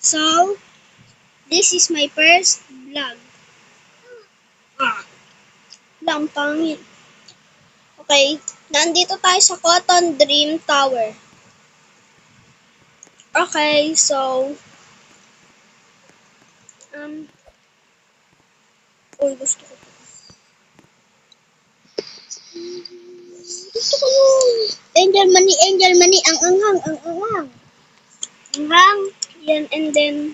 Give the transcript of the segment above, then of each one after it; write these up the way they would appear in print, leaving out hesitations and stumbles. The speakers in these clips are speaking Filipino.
So, this is my first vlog. Lang pangit. Okay, nandito tayo sa Cotton Dream Tower. Okay, so, gusto ko. Gusto ko yun. Angel money, ang anghang. Anghang, yan, and then,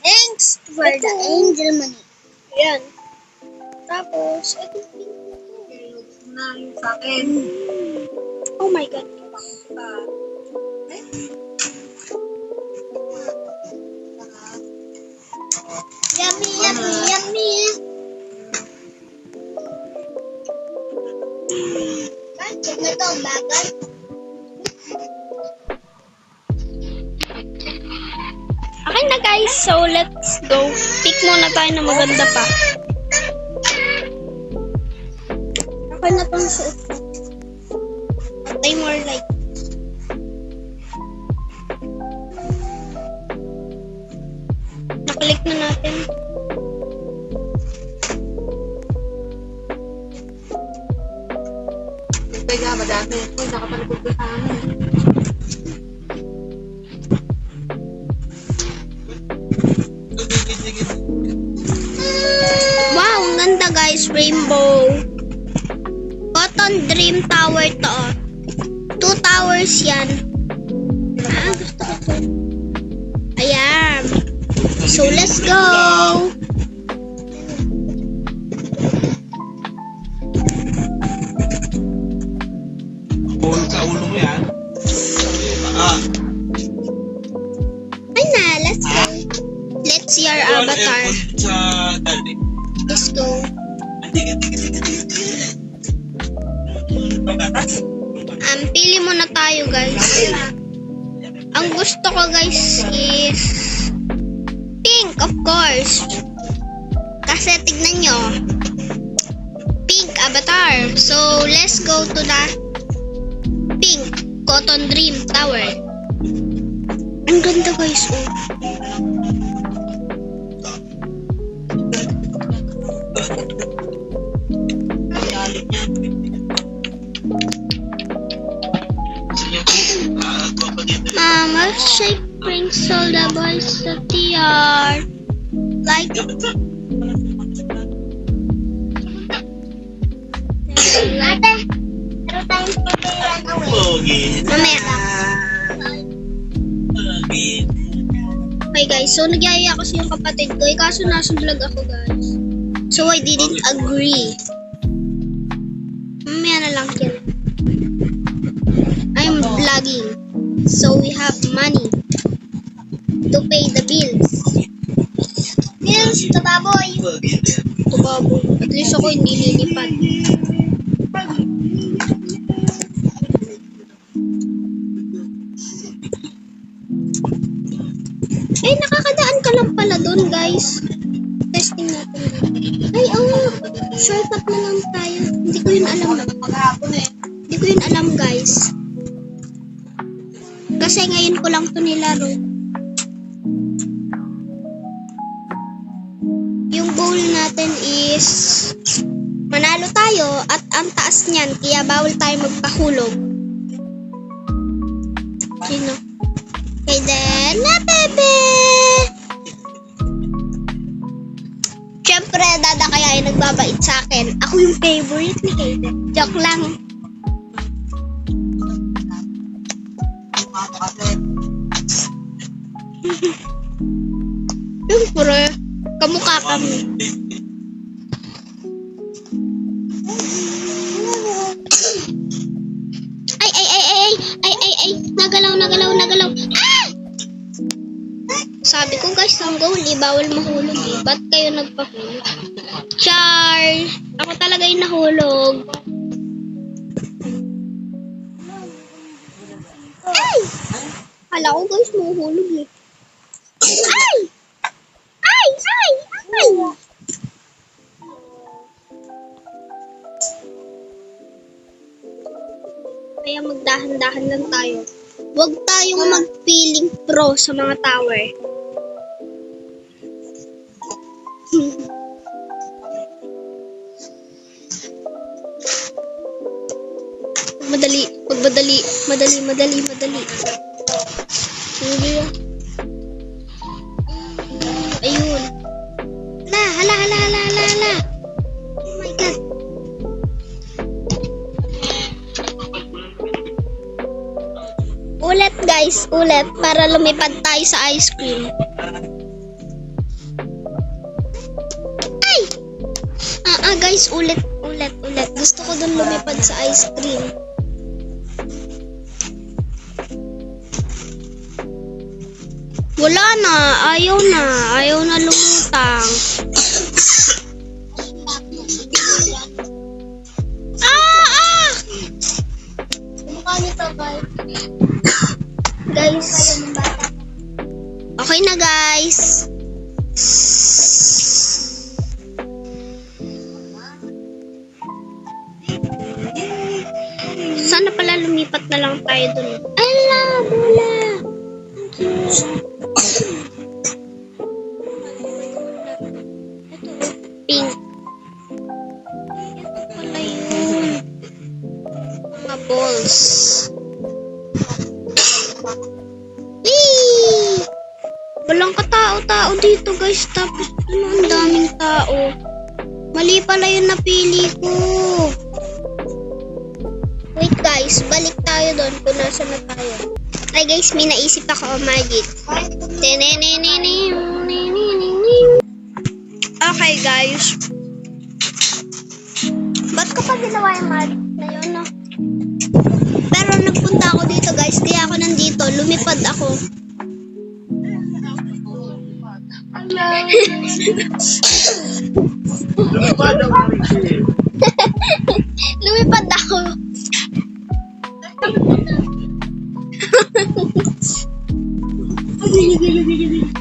thanks for the angel money. Yan. Tapos, ito na yung sa akin. Oh my God. Yummy. Check na to, bagal. Okay na guys, so let's go. Pick muna tayo na maganda pa. Okay na pang suot. Patay more light. Nakalik na natin. Kaya madami. Uy, nakapalipod ko sa amin. Wow, ang ganda guys, rainbow. Cotton Dream Tower to. 2 towers yan. Gusto ko to. Ayan. So, let's go. Ball sa ulo mo yan. Ay na, let's go. Let's see our avatar. Sa dali. Let's go. Pili muna tayo guys. Ang gusto ko guys is pink, of course. Kasi tignan nyo. Pink avatar. So, let's go to the pink Cotton Dream Tower. Ang ganda guys. Mama, shake brings all the boys to the yard. Like Ate, pero tayong pagkailan away. Mamaya. Okay guys, so nagyaya kasi yung kapatid ko. Kaso nasa vlog ako guys. So I didn't agree. Mamaya na lang yan. I'm vlogging. So we have money to pay the bills. Bills, tababoy. Tababoy. At least ako hindi lilipad. Eh, nakakadaan ka lang pala doon, guys. Testing natin. Ay, shortcut na lang tayo. Hindi ko yun alam. Hindi ko yun alam, guys. Kasi ngayon ko lang to nilaro. Yung goal natin is manalo tayo at ang taas niyan, kaya bawal tayo magpahulog. Sino? Okay then, na bebe! Siyempre, dada kaya ay nagbabait sa akin. Ako yung favorite ni Kaden. Joke lang. Siyempre, kamukha kami. Ay, nagalaw. Ah! Sabi ko guys, ang goal, bawal mahulog eh. Ba't kayo nagpahulog? Char! Ako talaga yung nahulog. Ay! Hala ko guys, mahuhulog eh. Ay! Kaya magdahan-dahan lang tayo. Huwag tayong mag-feeling pro sa mga tower. Madali. Magmadali. Madali. Sige. Ayun. Hala. Oh my God. Ulit guys, para lumipad tayo sa ice cream. Ay! Guys, ulit. Gusto ko dun lumipad sa ice cream. Wala na, ayaw na lumutang. Mukha nito, guys. Okay na, guys. Sana pala lumipat na lang tayo dun. Ala, bola. Pink. Ito pala yun. Mga balls. Whee! Walang katao-tao dito guys. Tapos ang daming tao. Mali pala yung napili ko. Wait guys, balik tayo doon kung nasa na tayo. Ay guys, may naisip ako magic. Okay guys. Ba't ko pa ginawa yung magic na yun, no? Pero nagpunta ako dito guys, kaya ako nandito, lumipad ako. Lumipad ako.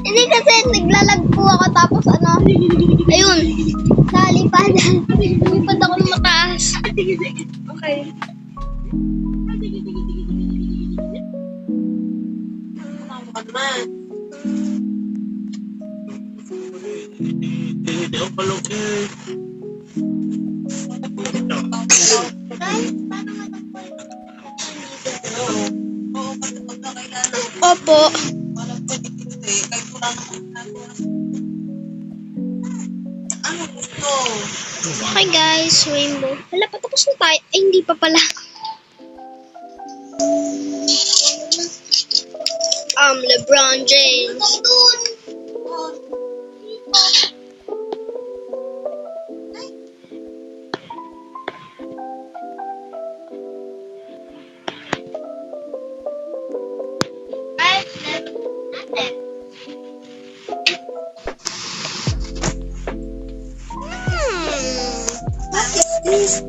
Hindi kasi naglalag po ako tapos ayun, nalipadan. Lumipad ako ng mataas. Okay. Opo. Okay guys, rainbow. Hala, patapos na tayo. Ay, hindi pa pala. LeBron James.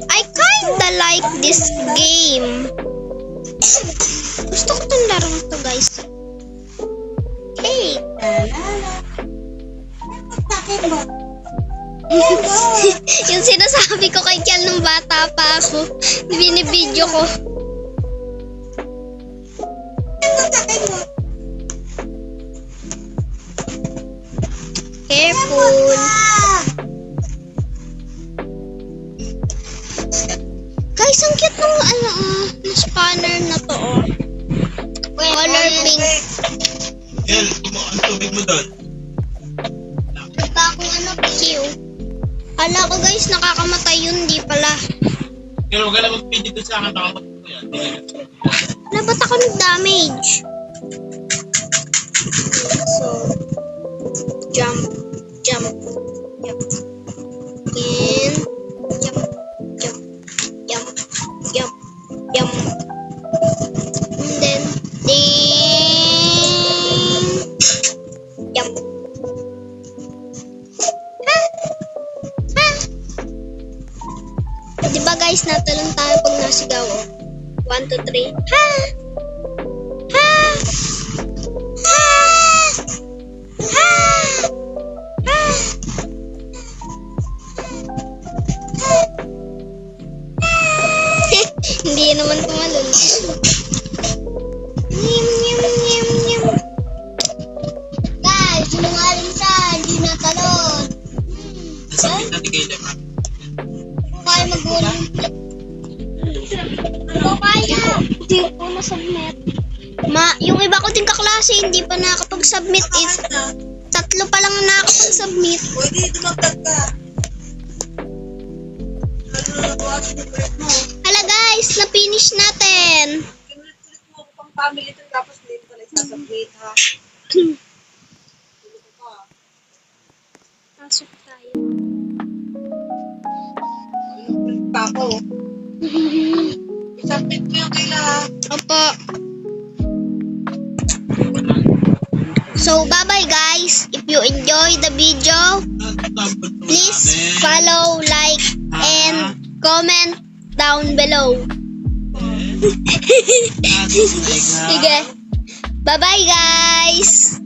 I kinda like this game. Gusto ko itong laro to guys. Hey! Yung sinasabi ko kay Kiel nung bata pa ako. Binibidyo ko. Careful! Guys, ang cute ng ng spanner na to, oh. Color pink. Yan, ang tubig mo doon. Basta akong cute. Hala ko guys, nakakamatay yun, di pala. Pero huwag ka na mag-pindit doon sa akin, baka matulog yan. Wala ba't ako nag-damage? So, jump. And, jump. And then, jump. Diba guys, natalon tayo pag nasigaw. 1, 2, 3. Ha! Hindi naman tumalon. Guys, sinungaling siya. Hindi natalon. Nasabit na tigay lang. Kaya mag-ulang. Ano kaya? Hindi ko na-submit. Yung iba ko din kaklase, hindi pa nakapag-submit. Tatlo pa lang nakapag-submit. Pwede, dumagdag ka. Ano na nagawa sa favorite mo? Hala guys, na-finish natin. Kinulit-kulit mo ako pang family to, tapos hindi pala isasubmit, ha? Pasok tayo. Kinulit pa ako. Isubmit mo yung kaila, ha? Opo. So, bye-bye guys. If you enjoy the video, please follow, like, and comment down below. Sige. Bye-bye guys.